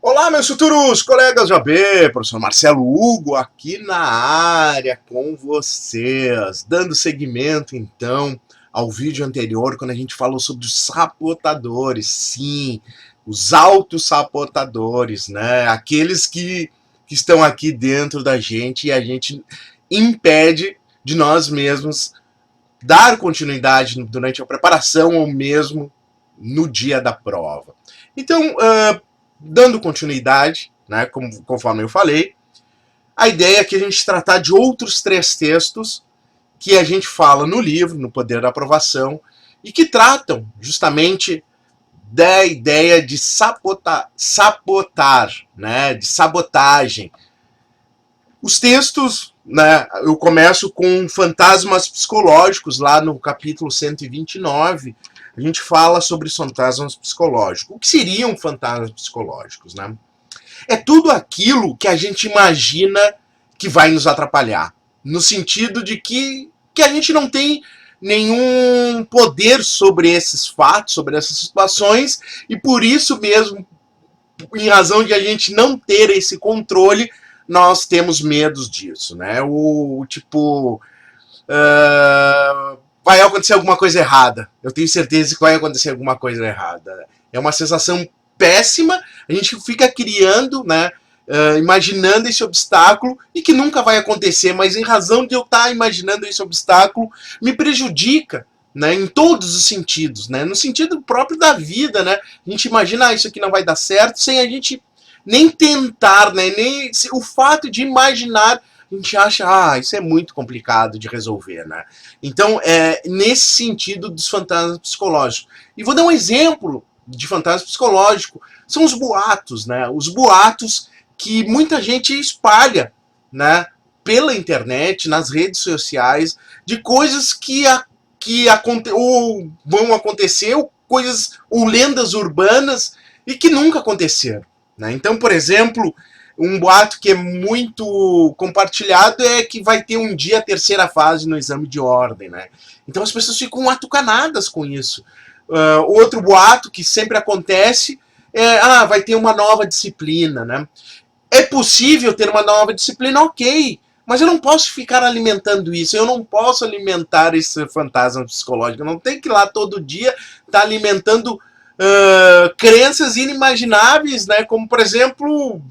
Olá, meus futuros colegas de AB, professor Marcelo Hugo aqui na área com vocês, dando seguimento então ao vídeo anterior, quando a gente falou sobre os sabotadores. Sim, os autossabotadores, né? Aqueles que estão aqui dentro da gente e a gente impede de nós mesmos dar continuidade durante a preparação ou mesmo no dia da prova. Então, dando continuidade, né, conforme eu falei, a ideia é que a gente tratar de outros 3 textos que a gente fala no livro, no Poder da Aprovação, e que tratam justamente da ideia de sabotar, né, de sabotagem. Os textos, né, eu começo com fantasmas psicológicos, lá no capítulo 129, a gente fala sobre os fantasmas psicológicos. O que seriam fantasmas psicológicos, né? É tudo aquilo que a gente imagina que vai nos atrapalhar, no sentido de que a gente não tem nenhum poder sobre esses fatos, sobre essas situações, e por isso mesmo, em razão de a gente não ter esse controle, nós temos medos disso, né? O tipo, vai acontecer alguma coisa errada. Eu tenho certeza que vai acontecer alguma coisa errada. É uma sensação péssima. A gente fica criando, né? Imaginando esse obstáculo e que nunca vai acontecer, mas em razão de eu estar imaginando esse obstáculo, me prejudica, né, em todos os sentidos, né, no sentido próprio da vida, né, a gente imagina, isso aqui não vai dar certo, sem a gente nem tentar, né, nem o fato de imaginar, a gente acha, isso é muito complicado de resolver, né. Então, nesse sentido dos fantasmas psicológicos. E vou dar um exemplo de fantasma psicológico, são os boatos, né, os boatos que muita gente espalha, né, pela internet, nas redes sociais, de coisas que ou vão acontecer, ou coisas, ou lendas urbanas, e que nunca aconteceram, né? Então, por exemplo, um boato que é muito compartilhado é que vai ter um dia a terceira fase no exame de ordem, né? Então as pessoas ficam atucanadas com isso. Outro boato que sempre acontece é, vai ter uma nova disciplina, né? É possível ter uma nova disciplina, ok, mas eu não posso ficar alimentando isso, eu não posso alimentar esse fantasma psicológico, eu não tenho que ir lá todo dia estar alimentando crenças inimagináveis, né? Como, por exemplo,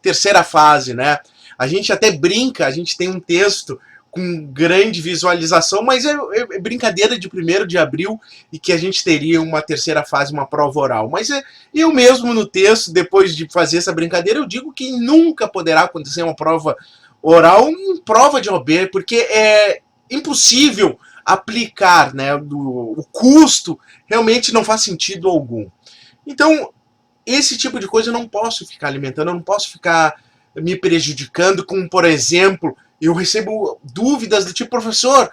terceira fase, né? A gente até brinca, a gente tem um texto com grande visualização, mas é brincadeira de 1º de abril e que a gente teria uma terceira fase, uma prova oral. Mas eu mesmo no texto, depois de fazer essa brincadeira, eu digo que nunca poderá acontecer uma prova oral em prova de OB, porque é impossível aplicar, né? O custo realmente não faz sentido algum. Então, esse tipo de coisa eu não posso ficar alimentando, eu não posso ficar me prejudicando, como, por exemplo, eu recebo dúvidas do tipo, professor,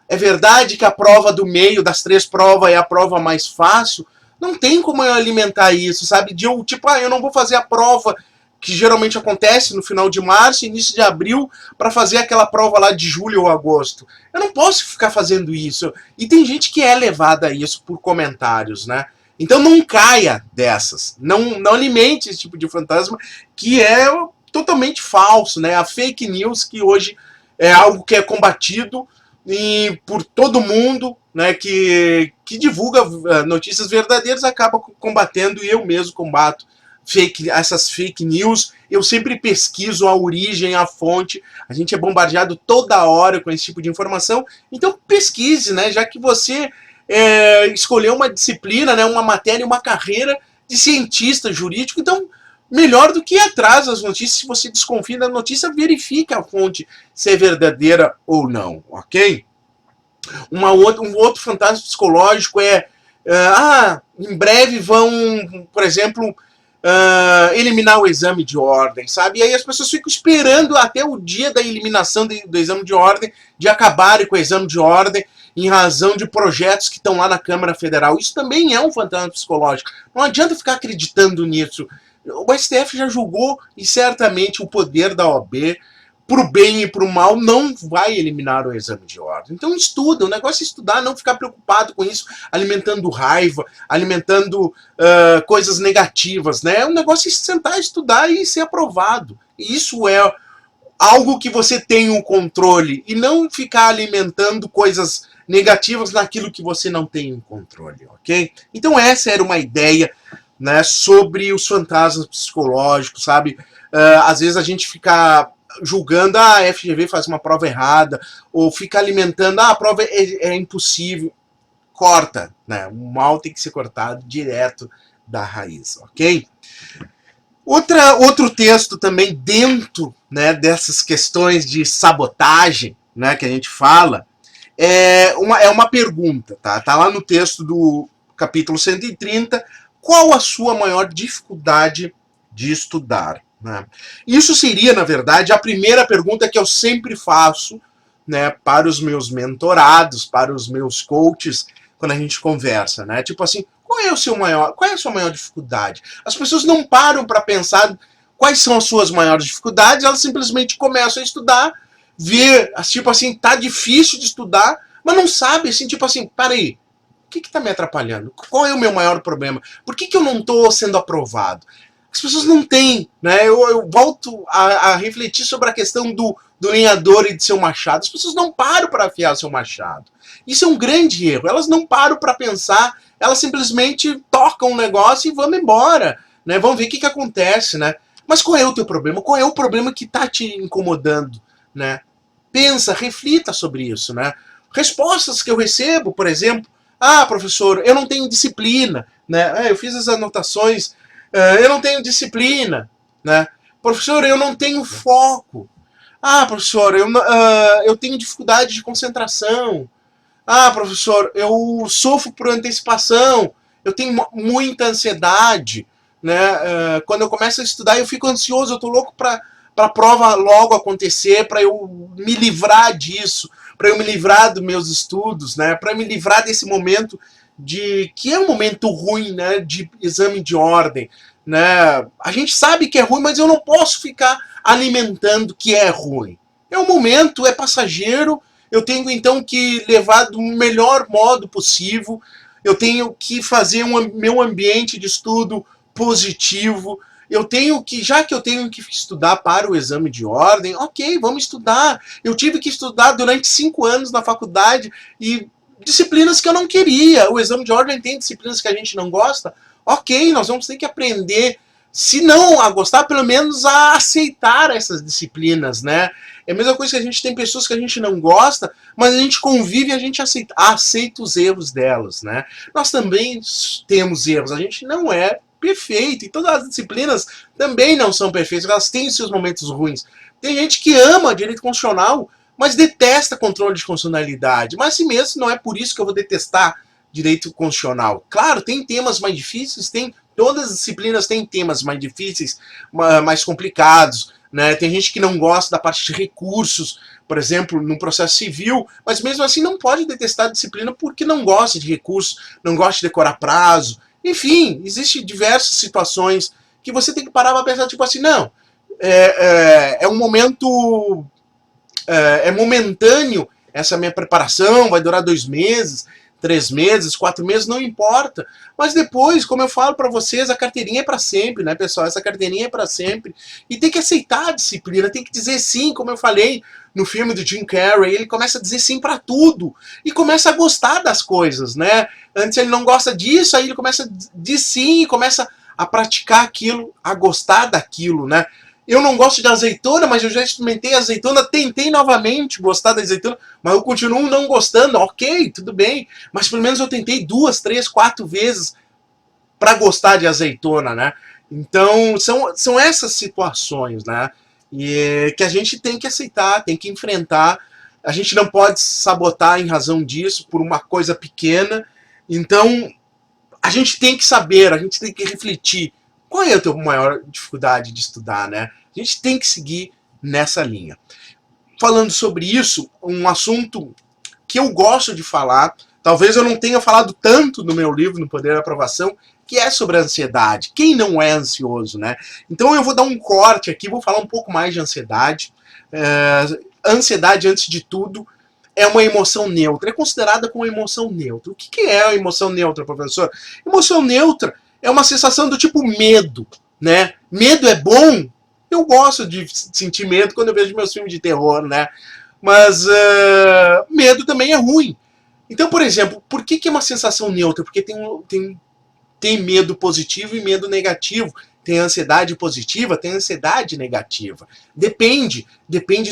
é verdade que a prova do meio das 3 provas é a prova mais fácil? Não tem como eu alimentar isso, sabe? De eu, tipo, eu não vou fazer a prova que geralmente acontece no final de março, início de abril, para fazer aquela prova lá de julho ou agosto. Eu não posso ficar fazendo isso. E tem gente que é levada a isso por comentários, né? Então não caia dessas. Não alimente esse tipo de fantasma que é totalmente falso, né? A fake news, que hoje é algo que é combatido por todo mundo, né? Que divulga notícias verdadeiras, acaba combatendo, e eu mesmo combato essas fake news. Eu sempre pesquiso a origem, a fonte. A gente é bombardeado toda hora com esse tipo de informação. Então pesquise, né? Já que você escolheu uma disciplina, né, uma matéria, uma carreira de cientista jurídico, então melhor do que ir atrás das notícias. Se você desconfia da notícia, verifique a fonte se é verdadeira ou não, ok? Um outro fantasma psicológico em breve vão, por exemplo, eliminar o exame de ordem, sabe? E aí as pessoas ficam esperando até o dia da eliminação do exame de ordem, de acabarem com o exame de ordem, em razão de projetos que estão lá na Câmara Federal. Isso também é um fantasma psicológico. Não adianta ficar acreditando nisso. O STF já julgou, e certamente o poder da OAB pro bem e pro mal, não vai eliminar o exame de ordem. Então estuda, o negócio é estudar, não ficar preocupado com isso, alimentando raiva, alimentando coisas negativas, né? O negócio é sentar, estudar e ser aprovado. Isso é algo que você tem um controle e não ficar alimentando coisas negativas naquilo que você não tem um controle, ok? Então essa era uma ideia, né, sobre os fantasmas psicológicos, sabe? Às vezes a gente fica julgando, a FGV faz uma prova errada, ou fica alimentando, a prova é impossível. Corta, né? O mal tem que ser cortado direto da raiz, ok? Outro texto também dentro, né, dessas questões de sabotagem, né, que a gente fala, é uma pergunta, tá? Tá lá no texto do capítulo 130, qual a sua maior dificuldade de estudar? Né? Isso seria, na verdade, a primeira pergunta que eu sempre faço, né, para os meus mentorados, para os meus coaches, quando a gente conversa, né? Tipo assim, qual é a sua maior dificuldade? As pessoas não param para pensar quais são as suas maiores dificuldades, elas simplesmente começam a estudar, ver, tipo assim, tá difícil de estudar, mas não sabe, assim, tipo assim, peraí, o que está me atrapalhando? Qual é o meu maior problema? Por que eu não estou sendo aprovado? As pessoas não têm, né? Eu volto a refletir sobre a questão do lenhador e de seu machado. As pessoas não param para afiar seu machado. Isso é um grande erro. Elas não param para pensar, elas simplesmente tocam um negócio e vamos embora, né? Vamos ver o que acontece, né? Mas qual é o teu problema? Qual é o problema que está te incomodando, né? Pensa, reflita sobre isso, né? Respostas que eu recebo, por exemplo, professor, eu não tenho disciplina, né? Eu fiz as anotações, eu não tenho disciplina, né? Professor, eu não tenho foco. Professor, eu tenho dificuldade de concentração. Professor, eu sofro por antecipação, eu tenho muita ansiedade, né? Quando eu começo a estudar, eu fico ansioso, eu tô louco para a prova logo acontecer, para eu me livrar disso, para eu me livrar dos meus estudos, né? Para me livrar desse momento que é um momento ruim, né? De exame de ordem, né? A gente sabe que é ruim, mas eu não posso ficar alimentando que é ruim. É um momento, é passageiro. Eu tenho então que levar do melhor modo possível. Eu tenho que fazer meu ambiente de estudo positivo. Eu tenho que, já que eu tenho que estudar para o exame de ordem, ok, vamos estudar. Eu tive que estudar durante 5 anos na faculdade e disciplinas que eu não queria. O exame de ordem tem disciplinas que a gente não gosta. Ok, nós vamos ter que aprender, se não a gostar, pelo menos a aceitar essas disciplinas, né? É a mesma coisa que a gente tem pessoas que a gente não gosta, mas a gente convive e a gente aceita os erros delas, né? Nós também temos erros, a gente não é perfeito, e todas as disciplinas também não são perfeitas, elas têm seus momentos ruins. Tem gente que ama direito constitucional, mas detesta controle de constitucionalidade. Mas assim mesmo, não é por isso que eu vou detestar direito constitucional. Claro, tem temas mais difíceis, todas as disciplinas têm temas mais difíceis, mais complicados, né? Tem gente que não gosta da parte de recursos, por exemplo, no processo civil, mas mesmo assim não pode detestar a disciplina porque não gosta de recursos, não gosta de decorar prazo. Enfim, existem diversas situações que você tem que parar para pensar, tipo assim, não, é um momento, é momentâneo essa minha preparação, vai durar 2 meses, 3 meses, 4 meses, não importa. Mas depois, como eu falo para vocês, a carteirinha é para sempre, né, pessoal? Essa carteirinha é para sempre. E tem que aceitar a disciplina, tem que dizer sim, como eu falei no filme do Jim Carrey, ele começa a dizer sim para tudo. E começa a gostar das coisas, né? Antes ele não gosta disso, aí ele começa a dizer sim, e começa a praticar aquilo, a gostar daquilo, né? Eu não gosto de azeitona, mas eu já experimentei azeitona, tentei novamente gostar da azeitona, mas eu continuo não gostando. Ok, tudo bem, mas pelo menos eu tentei 2, 3, 4 vezes para gostar de azeitona, né? Então, são essas situações, né? Que a gente tem que aceitar, tem que enfrentar. A gente não pode sabotar em razão disso, por uma coisa pequena. Então, a gente tem que saber, a gente tem que refletir. Qual é a tua maior dificuldade de estudar, né? A gente tem que seguir nessa linha. Falando sobre isso, um assunto que eu gosto de falar, talvez eu não tenha falado tanto no meu livro, No Poder da Aprovação, que é sobre a ansiedade. Quem não é ansioso, né? Então eu vou dar um corte aqui, vou falar um pouco mais de ansiedade. Ansiedade, antes de tudo, é uma emoção neutra, é considerada como uma emoção neutra. O que é a emoção neutra, professor? Emoção neutra é uma sensação do tipo medo, né? Medo é bom? Eu gosto de sentir medo quando eu vejo meus filmes de terror, né? Mas medo também é ruim. Então, por exemplo, por que é uma sensação neutra? Porque tem medo positivo e medo negativo. Tem ansiedade positiva, tem ansiedade negativa. Depende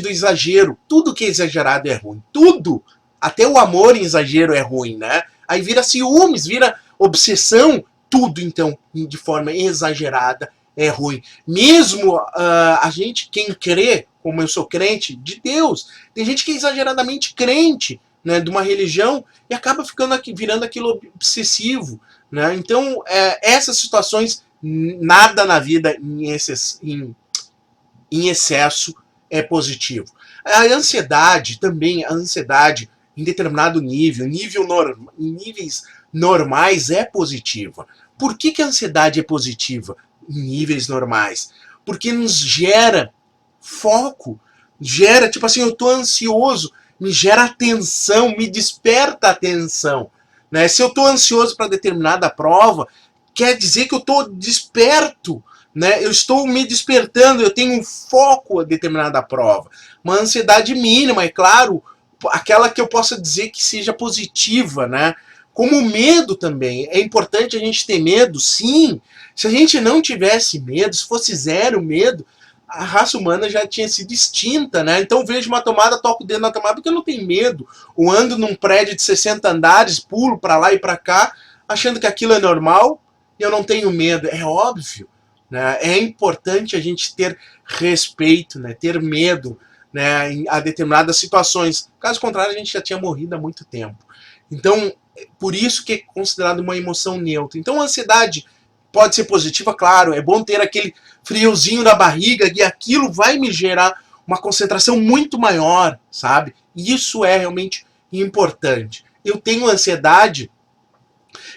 do exagero. Tudo que é exagerado é ruim. Tudo. Até o amor em exagero é ruim, né? Aí vira ciúmes, vira obsessão. Tudo, então, de forma exagerada é ruim. Mesmo a gente, quem crê, como eu sou crente, de Deus. Tem gente que é exageradamente crente, né, de uma religião e acaba virando aquilo obsessivo. Né? Então, essas situações, nada na vida em excesso é positivo. A ansiedade também, em determinado nível, em níveis normais é positiva. Por que a ansiedade é positiva em níveis normais? Porque nos gera foco, gera, tipo assim, eu tô ansioso, me gera atenção, me desperta atenção. Né? Se eu estou ansioso para determinada prova, quer dizer que eu estou desperto, né? Eu estou me despertando, eu tenho um foco a determinada prova. Uma ansiedade mínima, é claro, aquela que eu possa dizer que seja positiva, né? Como o medo também. É importante a gente ter medo, sim. Se a gente não tivesse medo, se fosse zero medo, a raça humana já tinha sido extinta, né? Então vejo uma tomada, toco o dedo na tomada porque eu não tenho medo. Ou ando num prédio de 60 andares, pulo para lá e para cá, achando que aquilo é normal e eu não tenho medo. É óbvio, né? É importante a gente ter respeito, né? Ter medo, né? A determinadas situações. Caso contrário, a gente já tinha morrido há muito tempo. Então, por isso que é considerado uma emoção neutra. Então, a ansiedade pode ser positiva, claro, é bom ter aquele friozinho na barriga e aquilo vai me gerar uma concentração muito maior, sabe? Isso é realmente importante. Eu tenho ansiedade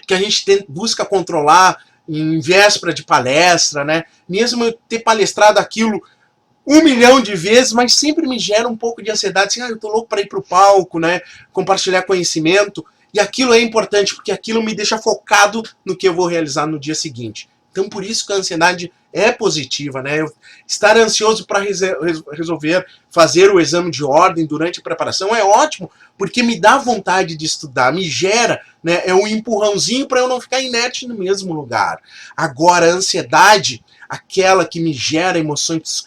que a gente busca controlar em véspera de palestra, né? Mesmo eu ter palestrado aquilo 1 milhão de vezes, mas sempre me gera um pouco de ansiedade, assim, eu tô louco para ir pro palco, né? Compartilhar conhecimento. E aquilo é importante, porque aquilo me deixa focado no que eu vou realizar no dia seguinte. Então, por isso que a ansiedade é positiva, né? Estar ansioso para resolver, fazer o exame de ordem durante a preparação é ótimo, porque me dá vontade de estudar, me gera, né? É um empurrãozinho para eu não ficar inerte no mesmo lugar. Agora, a ansiedade, aquela que me gera emoções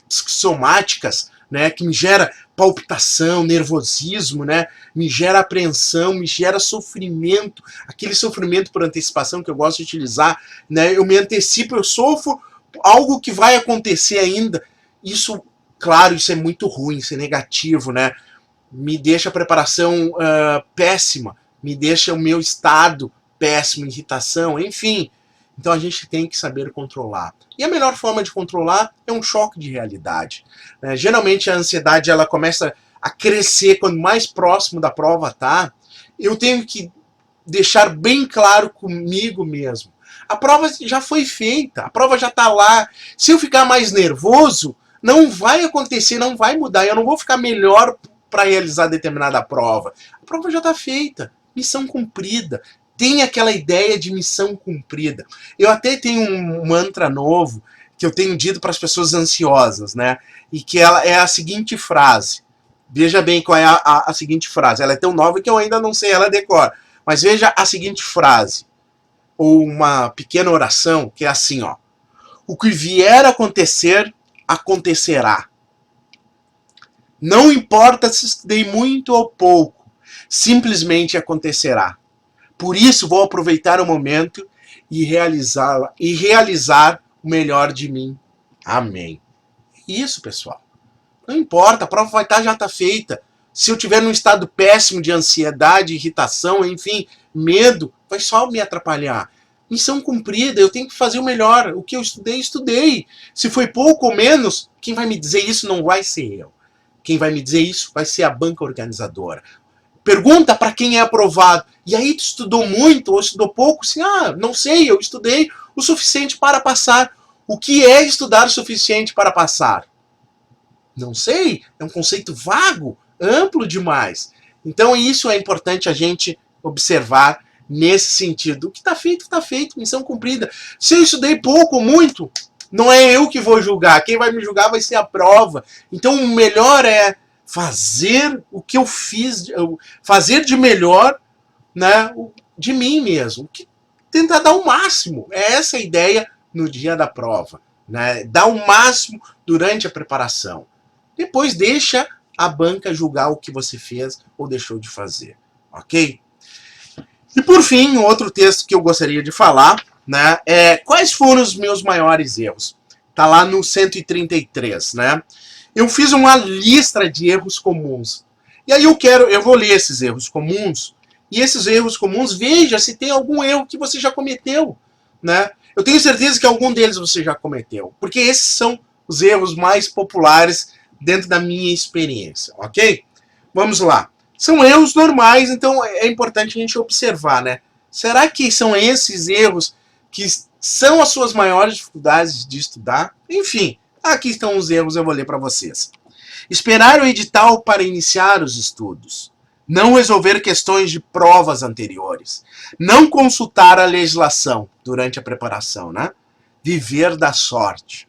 psicossomáticas, né, que me gera palpitação, nervosismo, né, me gera apreensão, me gera sofrimento, aquele sofrimento por antecipação que eu gosto de utilizar, né, eu me antecipo, eu sofro algo que vai acontecer ainda. Isso, claro, isso é muito ruim, isso é negativo, né, me deixa a preparação péssima, me deixa o meu estado péssimo, irritação, enfim. Então a gente tem que saber controlar. E a melhor forma de controlar é um choque de realidade. Geralmente a ansiedade ela começa a crescer quando mais próximo da prova tá. Eu tenho que deixar bem claro comigo mesmo. A prova já foi feita, a prova já está lá. Se eu ficar mais nervoso, não vai acontecer, não vai mudar. Eu não vou ficar melhor para realizar determinada prova. A prova já está feita, missão cumprida. Tem aquela ideia de missão cumprida. Eu até tenho um mantra novo que eu tenho dito para as pessoas ansiosas, né? E que ela é a seguinte frase. Veja bem qual é a seguinte frase. Ela é tão nova que eu ainda não sei ela decora. Mas veja a seguinte frase. Ou uma pequena oração que é assim, ó. O que vier a acontecer, acontecerá. Não importa se estudei muito ou pouco. Simplesmente acontecerá. Por isso vou aproveitar o momento e realizar o melhor de mim. Amém. Isso, pessoal. Não importa, a prova vai estar, já está feita. Se eu tiver num estado péssimo de ansiedade, irritação, enfim, medo, vai só me atrapalhar. Missão cumprida, eu tenho que fazer o melhor. O que eu estudei, estudei. Se foi pouco ou menos, quem vai me dizer isso não vai ser eu. Quem vai me dizer isso vai ser a banca organizadora. Pergunta para quem é aprovado. E aí tu estudou muito ou estudou pouco? Assim, não sei, eu estudei o suficiente para passar. O que é estudar o suficiente para passar? Não sei, é um conceito vago, amplo demais. Então isso é importante a gente observar nesse sentido. O que está feito, missão cumprida. Se eu estudei pouco ou muito, não é eu que vou julgar. Quem vai me julgar vai ser a prova. Então o melhor é fazer o que eu fiz, fazer de melhor, né, de mim mesmo. Tentar dar o máximo. É essa a ideia no dia da prova. Né? Dar o máximo durante a preparação. Depois deixa a banca julgar o que você fez ou deixou de fazer. Ok? E por fim, outro texto que eu gostaria de falar, né, é quais foram os meus maiores erros. Tá lá no 133, né? Eu fiz uma lista de erros comuns. E aí eu vou ler esses erros comuns, e esses erros comuns, veja se tem algum erro que você já cometeu, né? Eu tenho certeza que algum deles você já cometeu, porque esses são os erros mais populares dentro da minha experiência, ok? Vamos lá. São erros normais, então é importante a gente observar, né? Será que são esses erros que são as suas maiores dificuldades de estudar? Enfim, aqui estão os erros, eu vou ler para vocês. Esperar o edital para iniciar os estudos. Não resolver questões de provas anteriores. Não consultar a legislação durante a preparação, né? Viver da sorte.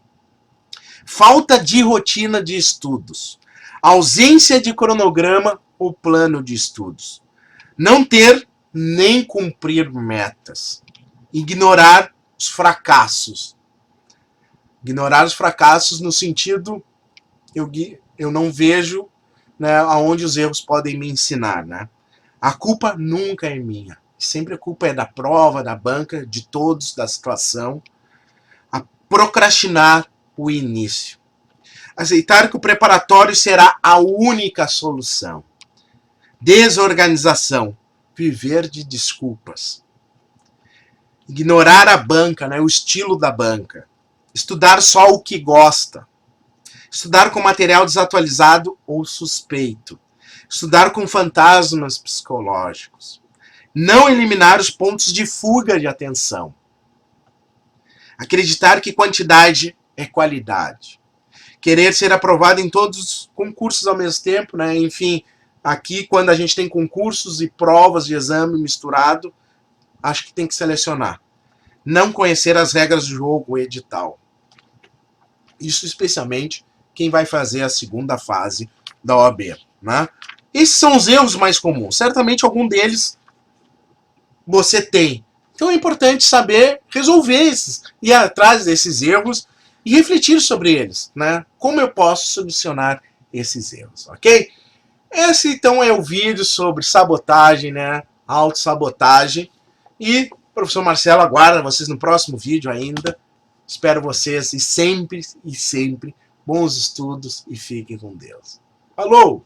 Falta de rotina de estudos. Ausência de cronograma ou plano de estudos. Não ter nem cumprir metas. Ignorar os fracassos. Ignorar os fracassos no sentido, eu não vejo, né, aonde os erros podem me ensinar, né? A culpa nunca é minha. Sempre a culpa é da prova, da banca, de todos, da situação. A procrastinar o início. Aceitar que o preparatório será a única solução. Desorganização. Viver de desculpas. Ignorar a banca, né, o estilo da banca. Estudar só o que gosta. Estudar com material desatualizado ou suspeito. Estudar com fantasmas psicológicos. Não eliminar os pontos de fuga de atenção. Acreditar que quantidade é qualidade. Querer ser aprovado em todos os concursos ao mesmo tempo, né? Enfim, aqui quando a gente tem concursos e provas de exame misturado, acho que tem que selecionar. Não conhecer as regras do jogo, o edital. Isso especialmente quem vai fazer a segunda fase da OAB, né? Esses são os erros mais comuns. Certamente algum deles você tem. Então é importante saber resolver esses, ir atrás desses erros e refletir sobre eles, né? Como eu posso solucionar esses erros, ok? Esse então é o vídeo sobre sabotagem, né? Autossabotagem. E o professor Marcelo aguarda vocês no próximo vídeo ainda. Espero vocês e sempre bons estudos e fiquem com Deus. Falou!